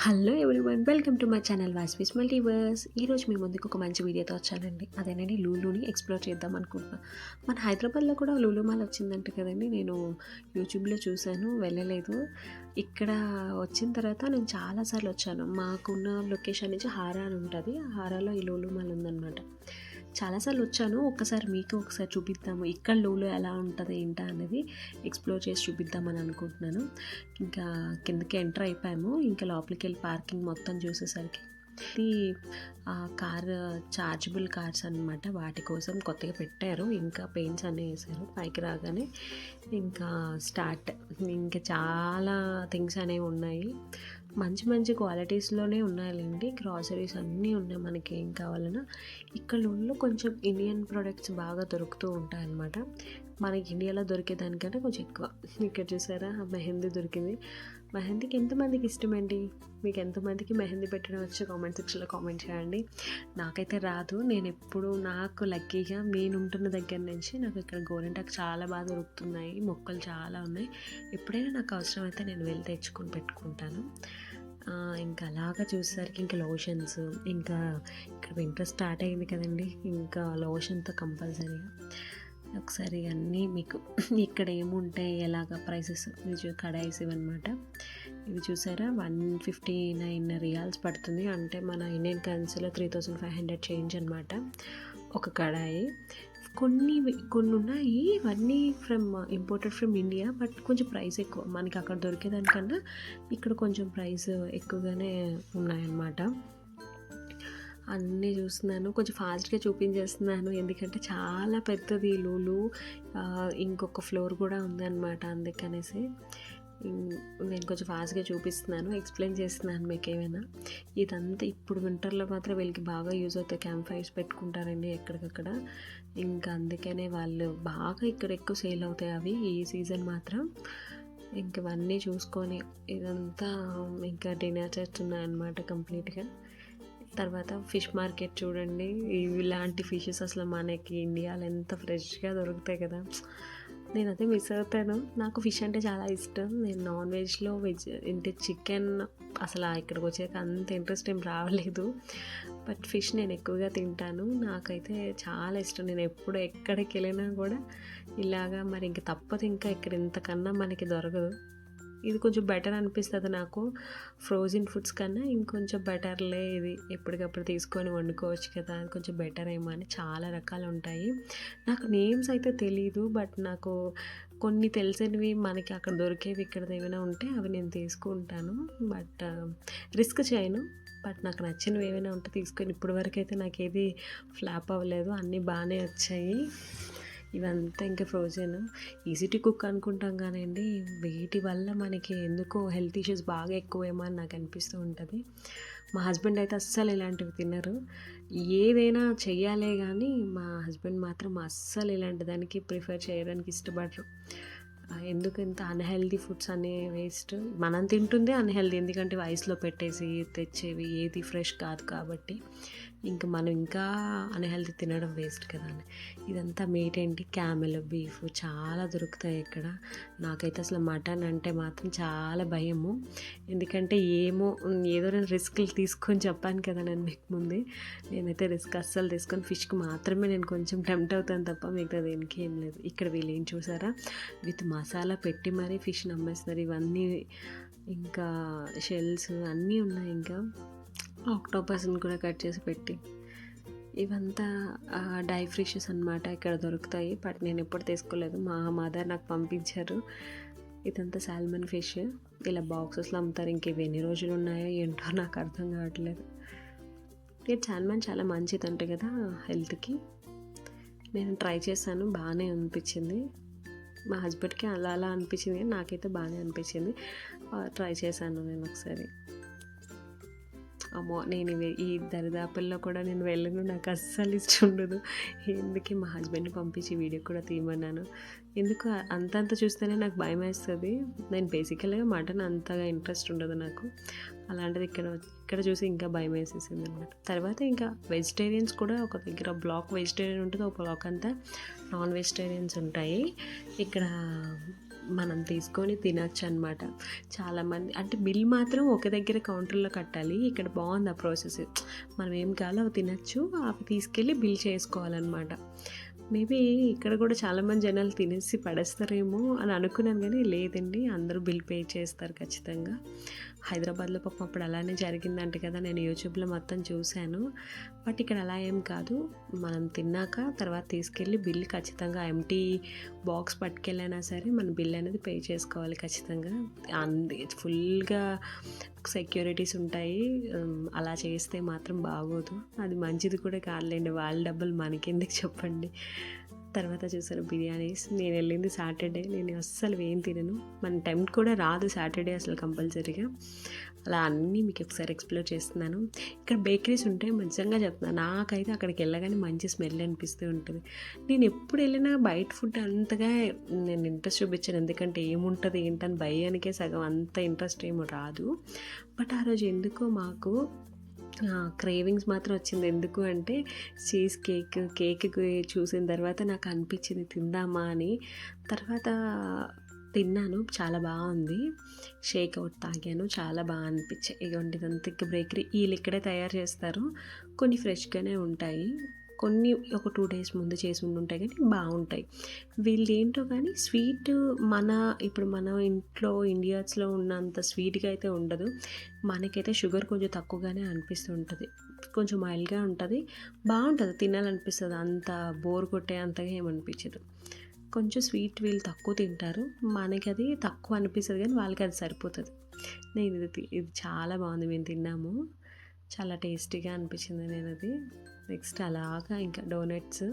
Hello everyone, welcome to my channel వాస్విస్ multiverse. ఈరోజు మీ ముందుకు ఒక మంచి వీడియోతో వచ్చానండి. అదేనండి, లూలుని ఎక్స్ప్లోర్ చేద్దాం అనుకుంటున్నా. మన హైదరాబాద్లో కూడా లూలు మాల్ వచ్చిందంట కదండి. నేను యూట్యూబ్లో చూశాను, వెళ్ళలేదు. ఇక్కడ వచ్చిన తర్వాత నేను చాలాసార్లు వచ్చాను. మాకున్న లొకేషన్ నుంచి హారా అని ఉంటుంది. ఆ హారాలో ఈ లూలు మాల్ ఉందన్నమాట. చాలాసార్లు వచ్చాను. ఒకసారి చూపిద్దాము, ఇక్కడ లూలు ఎలా ఉంటుంది ఏంటా అనేది ఎక్స్ప్లోర్ చేసి చూపిద్దామని అనుకుంటున్నాను. ఇంకా కిందకి ఎంటర్ అయిపోయాము. ఇంకా లోపలికి వెళ్ళి పార్కింగ్ మొత్తం చూసేసరికి ఇది కార్ చార్జబుల్ కార్స్ అనమాట. వాటి కోసం కొత్తగా పెట్టారు. ఇంకా పెయింట్స్ అన్నీ వేసారు. పైకి రాగానే ఇంకా స్టార్ట్. ఇంకా చాలా థింగ్స్ అనేవి ఉన్నాయి. మంచి మంచి క్వాలిటీస్లోనే ఉన్నాయండి. గ్రాసరీస్ అన్నీ ఉన్నాయి. మనకి ఏం కావాలన్నా ఇక్కడ కొంచెం ఇండియన్ ప్రొడక్ట్స్ బాగా దొరుకుతూ ఉంటాయన్నమాట. మనకి ఇండియాలో దొరికేదానికంటే కొంచెం ఎక్కువ. ఇక్కడ చూసారా, మెహందీ దొరికింది. మెహందీకి ఎంతమందికి ఇష్టమండి? మీకు ఎంతమందికి మెహందీ పెట్టడం వచ్చి కామెంట్ సెక్షన్లో కామెంట్ చేయండి. నాకైతే రాదు. నేను ఎప్పుడు నాకు లక్కీగా నేను ఉంటున్న దగ్గర నుంచి నాకు ఇక్కడ గోరింటాకు చాలా బాగా దొరుకుతున్నాయి. మొక్కలు చాలా ఉన్నాయి. ఎప్పుడైనా నాకు అవసరం అయితే నేను వెళ్ళి తెచ్చుకొని పెట్టుకుంటాను. ఇంకా అలాగా చూసేసరికి ఇంకా లోషన్స్, ఇంకా ఇక్కడ వింటర్ స్టార్ట్ అయింది కదండి, ఇంకా లోషన్తో కంపల్సరీగా ఒకసారి అన్నీ మీకు ఇక్కడ ఏముంటాయి, ఎలాగ ప్రైసెస్ కడాయిస్ ఇవన్నమాట. ఇవి చూసారా, 159 రియాల్స్ పడుతుంది. అంటే మన ఇండియన్ కరెన్సీలో 3500 చేంజ్ అనమాట ఒక కడాయి. కొన్ని ఉన్నాయి, ఇవన్నీ ఇంపోర్టెడ్ ఫ్రమ్ ఇండియా. బట్ కొంచెం ప్రైస్ ఎక్కువ. మనకి అక్కడ దొరికేదానికన్నా ఇక్కడ కొంచెం ప్రైస్ ఎక్కువగానే ఉన్నాయన్నమాట. అన్నీ చూస్తున్నాను. కొంచెం ఫాస్ట్గా చూపించేస్తున్నాను, ఎందుకంటే చాలా పెద్దది లూలు. ఇంకొక ఫ్లోర్ కూడా ఉందన్నమాట. అందుకనేసి నేను కొంచెం ఫాస్ట్గా చూపిస్తున్నాను, ఎక్స్ప్లెయిన్ చేస్తున్నాను మీకు ఏమైనా. ఇదంతా ఇప్పుడు వింటర్లో మాత్రం వీళ్ళకి బాగా యూజ్ అవుతాయి. క్యాంప్ ఫైర్స్ పెట్టుకుంటారండి ఎక్కడికక్కడ. ఇంకా అందుకనే వాళ్ళు బాగా ఇక్కడ ఎక్కువ సేల్ అవుతాయి అవి ఈ సీజన్ మాత్రం. ఇంక ఇవన్నీ చూసుకొని ఇదంతా ఇంకా డిన్నర్ చేస్తున్నాయన్నమాట కంప్లీట్గా. తర్వాత ఫిష్ మార్కెట్ చూడండి. ఇలాంటి ఫిషెస్ అసలు మనకి ఇండియాలో ఎంత ఫ్రెష్గా దొరుకుతాయి కదా. నేనైతే మిస్ అవుతాను. నాకు ఫిష్ అంటే చాలా ఇష్టం. నేను నాన్ వెజ్లో అంటే చికెన్ అసలు ఇక్కడికి వచ్చాక అంత ఇంట్రెస్ట్ ఏం రావలేదు. బట్ ఫిష్ నేను ఎక్కువగా తింటాను. నాకైతే చాలా ఇష్టం. నేను ఎప్పుడు ఎక్కడికి వెళ్ళినా కూడా ఇలాగా మరి ఇంక తప్పదు. ఇంకా ఇక్కడ ఇంతకన్నా మనకి దొరకదు. ఇది కొంచెం బెటర్ అనిపిస్తుంది నాకు. ఫ్రోజన్ ఫుడ్స్ కన్నా ఇంకొంచెం బెటర్లే ఇది. ఎప్పటికప్పుడు తీసుకొని వండుకోవచ్చు కదా, అది కొంచెం బెటర్ ఏమో అని. చాలా రకాలు ఉంటాయి. నాకు నేమ్స్ అయితే తెలీదు, బట్ నాకు కొన్ని తెలిసినవి మనకి అక్కడ దొరికేవి ఇక్కడ ఏమైనా ఉంటే అవి నేను తీసుకుంటాను. బట్ రిస్క్ చేయను. బట్ నాకు నచ్చినవి ఏమైనా ఉంటే తీసుకొని, ఇప్పటి వరకు అయితే నాకు ఏది ఫ్లాప్ అవ్వలేదు, అన్నీ బాగానే వచ్చాయి. ఇవంతా ఇంకా ఫ్రోజన్. ఈజీ టు కుక్ అనుకుంటాం కానివ్వండి, వీటి వల్ల మనకి ఎందుకో హెల్త్ ఇష్యూస్ బాగా ఎక్కువేమో అని నాకు అనిపిస్తూ ఉంటుంది. మా హస్బెండ్ అయితే అస్సలు ఇలాంటివి తినరు. ఏదైనా చెయ్యాలే కానీ మా హస్బెండ్ మాత్రం అస్సలు ఇలాంటి దానికి ప్రిఫర్ చేయడానికి ఇష్టపడరు. ఎందుకు ఇంత అన్హెల్దీ ఫుడ్స్ అనే వేస్ట్. మనం తింటుంది అన్హెల్దీ, ఎందుకంటే ఐస్లో పెట్టేసి తెచ్చేవి ఏది ఫ్రెష్ కాదు కాబట్టి. ఇంకా మనం ఇంకా అన్హెల్దీ తినడం వేస్ట్ కదా అని. ఇదంతా మీట్ ఏంటి, క్యామెల్, బీఫ్ చాలా దొరుకుతాయి ఇక్కడ. నాకైతే అసలు మటన్ అంటే మాత్రం చాలా భయము. ఎందుకంటే ఏదో నేను రిస్క్లు తీసుకొని చెప్పాను కదా నేను మీకు ముందే. నేనైతే రిస్క్ అస్సలు తీసుకొని ఫిష్కి మాత్రమే నేను కొంచెం టెంప్ట్ అవుతాను తప్ప మిగతా దేనికి ఏం లేదు. ఇక్కడ వీళ్ళు ఏం చూసారా, విత్ మసాలా పెట్టి మరీ ఫిష్ నమ్మేస్తున్నారు. ఇవన్నీ ఇంకా షెల్స్ అన్నీ ఉన్నాయి. ఇంకా ఆక్టోపస్ని కూడా కట్ చేసి పెట్టి, ఇవంతా డై ఫిషెస్ అనమాట. ఇక్కడ దొరుకుతాయి. బట్ నేను ఎప్పుడు తీసుకోలేదు, మా మదర్ నాకు పంపించారు. ఇదంతా సాల్మన్ ఫిష్ ఇలా బాక్సెస్లో అమ్ముతారు. ఇంక ఇవి ఎన్ని రోజులు ఉన్నాయో ఏంటో నాకు అర్థం కావట్లేదు. సాల్మన్ చాలా మంచిది అంట కదా హెల్త్కి. నేను ట్రై చేశాను, బాగానే అనిపించింది. మా హస్బెండ్కి అలా అనిపించింది, కానీ నాకైతే బాగానే అనిపించింది. ట్రై చేశాను నేను ఒకసారి. అమ్మో, నేను ఈ దరిదాపుల్లో కూడా నేను వెళ్ళను. నాకు అస్సలు ఇష్టం ఉండదు. ఎందుకు మా హస్బెండ్ని పంపించి వీడియో కూడా తీయమన్నాను. ఎందుకు అంతంత చూస్తేనే నాకు భయం వేస్తుంది. నేను బేసికల్గా మటన్ అంతగా ఇంట్రెస్ట్ ఉండదు నాకు. అలాంటిది ఇక్కడ చూసి ఇంకా భయం వేసేసింది అనమాట. తర్వాత ఇంకా వెజిటేరియన్స్ కూడా ఒక దగ్గర బ్లాక్ వెజిటేరియన్ ఉంటుంది, ఒక బ్లాక్ అంతా నాన్ వెజిటేరియన్స్ ఉంటాయి. ఇక్కడ మనం తీసుకొని తినొచ్చు అనమాట. చాలామంది అంటే బిల్ మాత్రం ఒక దగ్గర కౌంటర్‌లో కట్టాలి. ఇక్కడ బాగుంది ఆ ప్రాసెస్. మనం ఏం కావాలో అవి తినొచ్చు. అవి తీసుకెళ్ళి బిల్ చేసుకోవాలన్నమాట. మేబీ ఇక్కడ కూడా చాలామంది జనాలు తినేసి పడేస్తారేమో అని అనుకున్నాను, కానీ లేదండి, అందరూ బిల్ పే చేస్తారు ఖచ్చితంగా. హైదరాబాద్లో పాపం అప్పుడు అలానే జరిగిందంట కదా, నేను యూట్యూబ్లో మొత్తం చూశాను. బట్ ఇక్కడ అలా ఏం కాదు, మనం తిన్నాక తర్వాత తీసుకెళ్ళి బిల్ ఖచ్చితంగా ఎంటీ బాక్స్ పట్టుకెళ్ళైనా సరే మన బిల్ అనేది పే చేసుకోవాలి ఖచ్చితంగా. ఫుల్గా సెక్యూరిటీస్ ఉంటాయి. అలా చేస్తే మాత్రం బాగోదు, అది మంచిది కూడా కాదులేండి. వాళ్ళ డబ్బులు మనకెందుకు చెప్పండి. తర్వాత చూసారు బిర్యానీస్. నేను వెళ్ళింది సాటర్డే, నేను అస్సలు ఏం తినను, మన టైం కూడా రాదు సాటర్డే అసలు కంపల్సరీగా. అలా అన్నీ మీకు ఒకసారి ఎక్స్ప్లోర్ చేస్తున్నాను. ఇక్కడ బేకరీస్ ఉంటాయి, నిజంగా చెప్తున్నాను, నాకైతే అక్కడికి వెళ్ళగానే మంచి స్మెల్ అనిపిస్తూ ఉంటుంది. నేను ఎప్పుడు వెళ్ళినా బయట ఫుడ్ అంతగా నేను ఇంట్రెస్ట్ చూపించాను, ఎందుకంటే ఏముంటుంది ఏంటని భయానికే సగం అంత ఇంట్రెస్ట్ ఏమో రాదు. బట్ ఆ రోజు ఎందుకో మాకు క్రేవింగ్స్ మాత్రం వచ్చింది. ఎందుకు అంటే చీజ్ కేక్ చూసిన తర్వాత నాకు అనిపించింది తిందామా అని. తర్వాత తిన్నాను, చాలా బాగుంది. షేక్ అవుట్ తాగాను, చాలా బాగా అనిపించాయి. ఇగోండి ఇదంతా బేకరీ, వీళ్ళు ఇక్కడే తయారు చేస్తారు. కొన్ని ఫ్రెష్గానే ఉంటాయి, కొన్ని ఒక 2 days ముందు చేసి ఉంటాయి, కానీ బాగుంటాయి. వీళ్ళు ఏంటో కానీ స్వీట్ ఇప్పుడు మన ఇంట్లో ఇండియాస్లో ఉన్నంత స్వీట్గా అయితే ఉండదు. మనకైతే షుగర్ కొంచెం తక్కువగానే అనిపిస్తూ ఉంటుంది, కొంచెం మైల్డ్గా ఉంటుంది, బాగుంటుంది, తినాలనిపిస్తుంది. అంత బోర్ కొట్టే అంతగా ఏమనిపించదు. కొంచెం స్వీట్ వీళ్ళు తక్కువ తింటారు, మనకి అది తక్కువ అనిపిస్తుంది, కానీ వాళ్ళకి అది సరిపోతుంది. నేను ఇది చాలా బాగుంది, మేము తిన్నాము, చాలా టేస్టీగా అనిపించింది నేను అది. నెక్స్ట్ అలాగా ఇంకా డోనట్స్.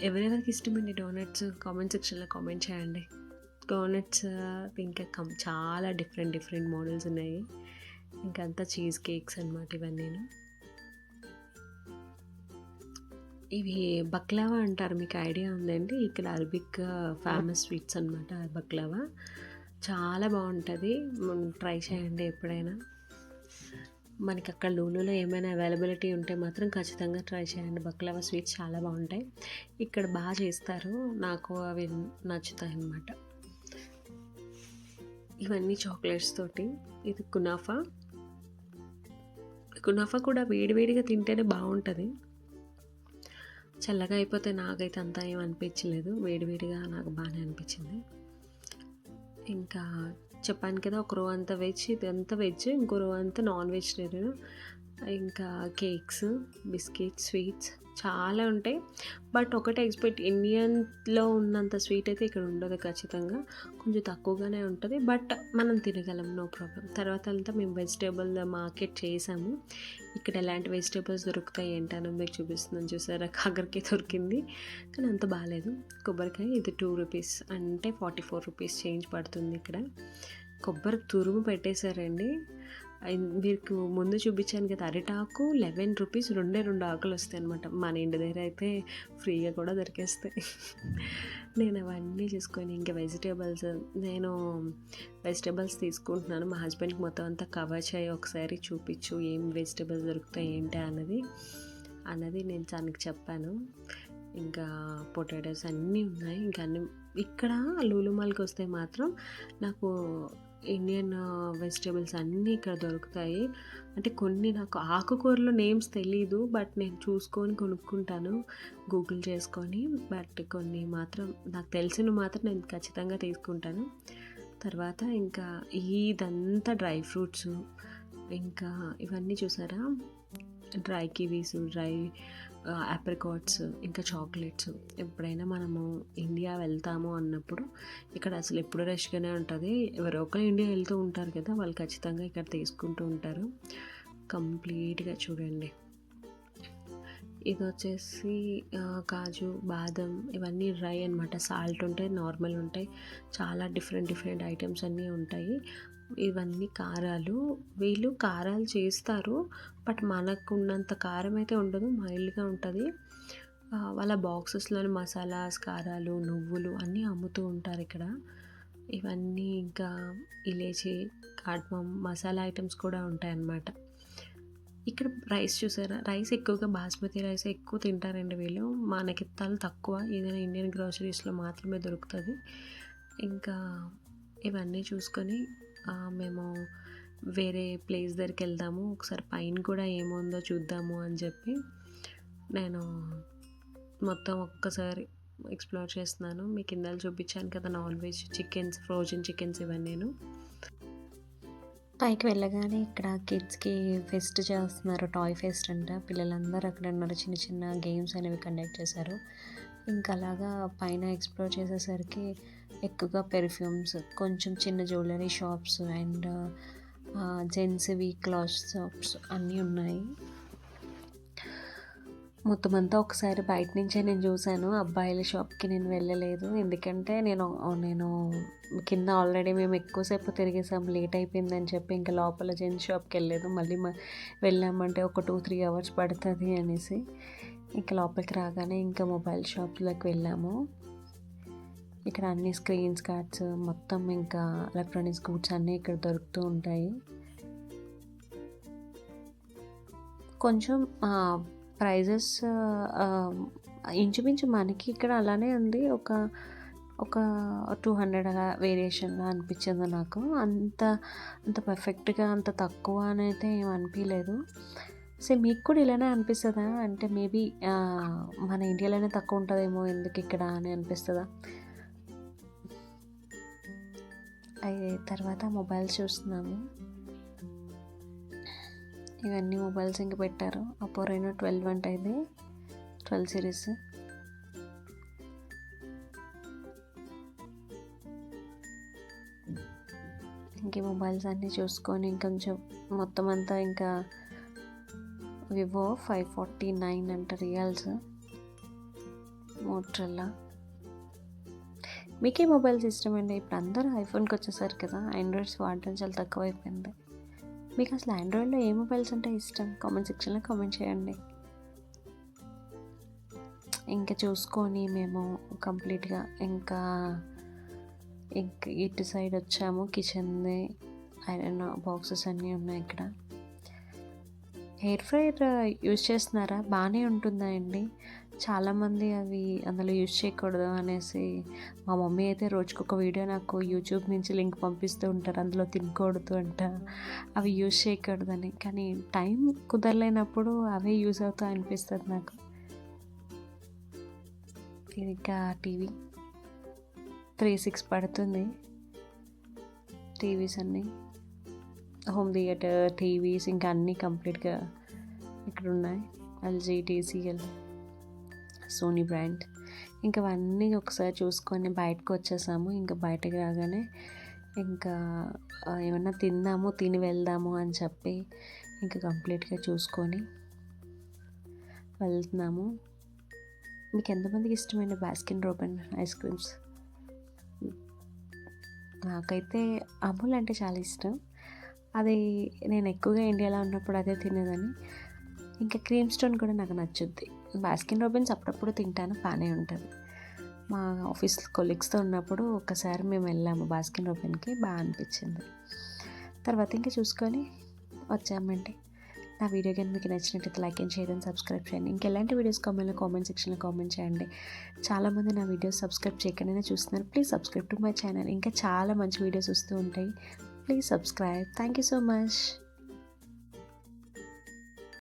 ఎవరెవరికి ఇష్టమండి డోనట్స్, కామెంట్ సెక్షన్లో కామెంట్ చేయండి. డోనట్స్ ఇంకా చాలా డిఫరెంట్ మోడల్స్ ఉన్నాయి. ఇంకంతా చీజ్ కేక్స్ అనమాట ఇవన్నీ. ఇవి బక్లావా అంటారు, మీకు ఐడియా ఉందండి? ఇక్కడ అరబిక్ ఫేమస్ స్వీట్స్ అనమాట బక్లావా. చాలా బాగుంటుంది, ట్రై చేయండి ఎప్పుడైనా. మనకి అక్కడ లూలులో ఏమైనా అవైలబిలిటీ ఉంటే మాత్రం ఖచ్చితంగా ట్రై చేయండి. బక్లావా స్వీట్స్ చాలా బాగుంటాయి, ఇక్కడ బాగా చేస్తారు, నాకు అవి నచ్చుతాయి అన్నమాట. ఇవన్నీ చాక్లెట్స్ తోటి. ఇది కునాఫా కూడా వేడివేడిగా తింటేనే బాగుంటుంది, చల్లగా అయిపోతే నాకైతే అంతా ఏం అనిపించలేదు, వేడివేడిగా నాకు బాగానే అనిపించింది. ఇంకా చెప్పాను కదా, ఒక రో అంతా వెజ్, ఇదంతా వెజ్, ఇంకో రో అంతా నాన్ వెజిటేరియన్. ఇంకా కేక్స్, బిస్కెట్స్, స్వీట్స్ చాలా ఉంటాయి. బట్ ఒకటే ఎక్స్పెక్ట్, ఇండియన్లో ఉన్నంత స్వీట్ అయితే ఇక్కడ ఉండదు ఖచ్చితంగా, కొంచెం తక్కువగానే ఉంటుంది, బట్ మనం తినగలం, నో ప్రాబ్లం. తర్వాత అంతా మేము వెజిటేబుల్ మార్కెట్ చేసాము. ఇక్కడ ఎలాంటి వెజిటేబుల్స్ దొరుకుతాయి ఏంటని మీకు చూపిస్తున్నాను. చూసారా, కాకరకాయ దొరికింది, కానీ అంత బాగాలేదు. కొబ్బరికాయ ఇది 2 rupees, అంటే 44 rupees చేంజ్ పడుతుంది ఇక్కడ. కొబ్బరి తురుము పెట్టేశారండి. మీకు ముందు చూపించాను కదా అరిటాకు, 11 rupees, 2 ఆకులు వస్తాయి అనమాట. మన ఇంటి దగ్గర అయితే ఫ్రీగా కూడా దొరికేస్తాయి. నేను అవన్నీ చూసుకొని ఇంకా నేను వెజిటేబుల్స్ తీసుకుంటున్నాను. మా హస్బెండ్కి మొత్తం అంతా కవర్ చేయి, ఒకసారి చూపించు ఏం వెజిటేబుల్స్ దొరుకుతాయి ఏంటి అన్నది నేను తనకి చెప్పాను. ఇంకా పొటాటోస్ అన్నీ ఉన్నాయి. ఇంకా అన్నీ ఇక్కడ లూలు మాల్కి వస్తే మాత్రం నాకు ఇండియన్ వెజిటేబుల్స్ అన్నీ ఇక్కడ దొరుకుతాయి. అంటే కొన్ని నాకు ఆకుకూరలు నేమ్స్ తెలీదు, బట్ నేను చూసుకొని కొనుక్కుంటాను గూగుల్ చేసుకొని. బట్ కొన్ని మాత్రం నాకు తెలిసిన మాత్రం నేను ఖచ్చితంగా తీసుకుంటాను. తర్వాత ఇంకా ఇదంతా డ్రై ఫ్రూట్స్, ఇంకా ఇవన్నీ చూసారా, డ్రై కివీస్, డ్రై ఆప్రికాట్స్, ఇంకా చాక్లెట్స్. ఎప్పుడైనా మనము ఇండియా వెళ్తాము అన్నప్పుడు ఇక్కడ అసలు ఎప్పుడు రష్గానే ఉంటుంది. ఎవరో ఒకరు ఇండియా వెళ్తూ ఉంటారు కదా, వాళ్ళు ఖచ్చితంగా ఇక్కడ తీసుకుంటూ ఉంటారు. కంప్లీట్గా చూడండి, ఇది వచ్చేసి కాజు, బాదం, ఇవన్నీ డ్రై అనమాట. సాల్ట్ ఉంటాయి, నార్మల్ ఉంటాయి, చాలా డిఫరెంట్ ఐటమ్స్ అన్నీ ఉంటాయి. ఇవన్నీ కారాలు, వీళ్ళు కారాలు చేస్తారు, బట్ మనకు ఉన్నంత కారం అయితే ఉండదు, మైల్డ్గా ఉంటుంది. వాళ్ళ బాక్సెస్లోని మసాలాస్, కారాలు, నువ్వులు అన్నీ అమ్ముతూ ఉంటారు ఇక్కడ. ఇవన్నీ ఇంకా ఇలేచి, కాడ్మం, మసాలా ఐటమ్స్ కూడా ఉంటాయి అన్నమాట. ఇక్కడ రైస్ చూసారా? రైస్ ఎక్కువగా బాస్మతి రైస్ ఎక్కువ తింటారండి వీళ్ళు. మనకిత్తాలు తక్కువ. ఏదైనా ఇండియన్ గ్రోసరీస్‌లో మాత్రమే దొరుకుతది. ఇంకా ఇవన్నీ చూసుకొని మేము వేరే ప్లేస్ దగ్గరికెళ్దాము. ఒకసారి పైన కూడా ఏముందో చూద్దాము అని చెప్పి నేను మొత్తం ఒక్కసారి ఎక్స్‌ప్లోర్ చేస్తున్నాను. మీకు ఇందాక చూపించాను కదా! Non veg chickens, frozen chickens ఇవన్నీను. పైకి వెళ్ళగానే ఇక్కడ కిడ్స్‌కి ఫెస్ట్ చేస్తున్నారు. టాయ్ ఫెస్ట్ అంట. పిల్లలందరూ అక్కడ ఉన్నారు. చిన్న చిన్న గేమ్స్ అనేవి కండక్ట్ చేశారు. ఇంకా అలాగా పైన ఎక్స్‌ప్లోర్ చేసేసరికి ఎక్కువగా పెర్ఫ్యూమ్స్, కొంచెం చిన్న జ్యువెలరీ షాప్స్ అండ్ జెంట్స్‌వి క్లాత్ షాప్స్ అన్నీ ఉన్నాయి. మొత్తం అంతా ఒకసారి బయట నుంచే నేను చూశాను. అబ్బాయిల షాప్‌కి నేను వెళ్ళలేదు. ఎందుకంటే నేను కింద ఆల్రెడీ మేము ఎక్కువసేపు తిరిగేసాం. లేట్ అయిపోయిందని చెప్పి ఇంకా లోపల జెంట్స్ షాప్‌కి వెళ్ళలేదు. మళ్ళీ వెళ్ళామంటే ఒక 2-3 అవర్స్ పడుతుంది అనేసి ఇంకా లోపలికి రాగానే ఇంకా మొబైల్ షాప్‌లోకి వెళ్ళాము. ఇక్కడ అన్ని స్క్రీన్స్ కార్డ్స్ మొత్తం ఇంకా ఎలక్ట్రానిక్స్ గూడ్స్ అన్నీ ఇక్కడ దొరుకుతూ ఉంటాయి. కొంచెం ప్రైజెస్ ఇంచుమించు మనకి ఇక్కడ అలానే ఉంది. ఒక 200 అలా వేరియేషన్‌లో అనిపించింది నాకు. అంత పర్ఫెక్ట్‌గా అంత తక్కువ అనైతే ఏమి అనిపియలేదు. మీకు కూడా ఇలానే అనిపిస్తదా? అంటే మేబీ మన ఇండియాలోనే తక్కువ ఉంటదేమో ఎందుకు ఇక్కడ అని అనిపిస్తదా? తర్వాత మొబైల్స్ చూస్తున్నాము. ఇవన్నీ మొబైల్స్ ఇంక పెట్టారు. అపో రెనో 12 అంట ఇది. 12 సిరీస్. ఇంక మొబైల్స్ అన్నీ చూసుకొని ఇంకొంచెం మొత్తం అంతా ఇంకా వివో 549 అంట రియల్స్. మోటరోలా. మీకే మొబైల్స్ ఇష్టమండి? ఇప్పుడు అందరూ ఐఫోన్కి వచ్చేసారు కదా! ఆండ్రాయిడ్స్ వాడడం చాలా తక్కువైపోయింది. మీకు అసలు ఆండ్రాయిడ్లో ఏ మొబైల్స్ అంటే ఇష్టం? కామెంట్ సెక్షన్లో కామెంట్ చేయండి. ఇంకా చూసుకొని మేము కంప్లీట్గా ఇంకా ఇటు సైడ్ వచ్చాము. కిచెన్ది ఐరన్ బాక్సెస్ అన్నీ ఉన్నాయి ఇక్కడ. హెయిర్ ఫ్రైయర్ యూజ్ చేస్తున్నారా? బాగానే ఉంటుందా అండి? చాలామంది అవి అందులో యూజ్ చేయకూడదు అనేసి మా మమ్మీ అయితే రోజుకొక వీడియో నాకు యూట్యూబ్ నుంచి లింక్ పంపిస్తూ ఉంటారు. అందులో తినకూడదు అంట, అవి యూజ్ చేయకూడదని. కానీ టైం కుదరలేనప్పుడు అవే యూజ్ అవుతా అనిపిస్తుంది నాకు. ఇంకా టీవీ 3,600 పడుతుంది. టీవీస్ అన్నీ, హోమ్ థియేటర్, టీవీస్ ఇంకా అన్నీ కంప్లీట్గా ఇక్కడ ఉన్నాయి. LG, TCL, Sony brand. ఇంకా అవన్నీ ఒకసారి చూసుకొని బయటకు వచ్చేసాము. ఇంకా బయటకు రాగానే ఇంకా ఏమన్నా తిని వెళ్దాము అని చెప్పి ఇంకా కంప్లీట్గా చూసుకొని వెళ్తున్నాము. మీకు ఎంతమందికి ఇష్టమైన బాస్కిన్ రోబిన్ ఐస్ క్రీమ్స్? నాకైతే అమూల్ అంటే చాలా ఇష్టం. అది నేను ఎక్కువగా ఇండియాలో ఉన్నప్పుడు అదే తినేదాన్ని. ఇంకా క్రీమ్ స్టోన్ కూడా నాకు నచ్చుద్ది. బాస్కిన్ రోబిన్స్ అప్పుడప్పుడు తింటాను, బాగానే ఉంటుంది. మా ఆఫీస్ కొలీగ్స్తో ఉన్నప్పుడు ఒకసారి మేము వెళ్ళాము బాస్కిన్ రోబిన్కి, బాగా అనిపించింది. తర్వాత ఇంకా చూసుకొని వచ్చామండి. నా వీడియో కానీ మీకు నచ్చినట్టయితే like and share and subscribe చేయండి. ఇంకెలాంటి వీడియోస్ కామెంట్ సెక్షన్లో కామెంట్ చేయండి. చాలామంది నా వీడియోస్ సబ్స్క్రైబ్ చేయకుండానే చూస్తున్నారు. Please subscribe to my channel. ఇంకా చాలా మంచి వీడియోస్ వస్తూ ఉంటాయి. Please subscribe. Thank you so much.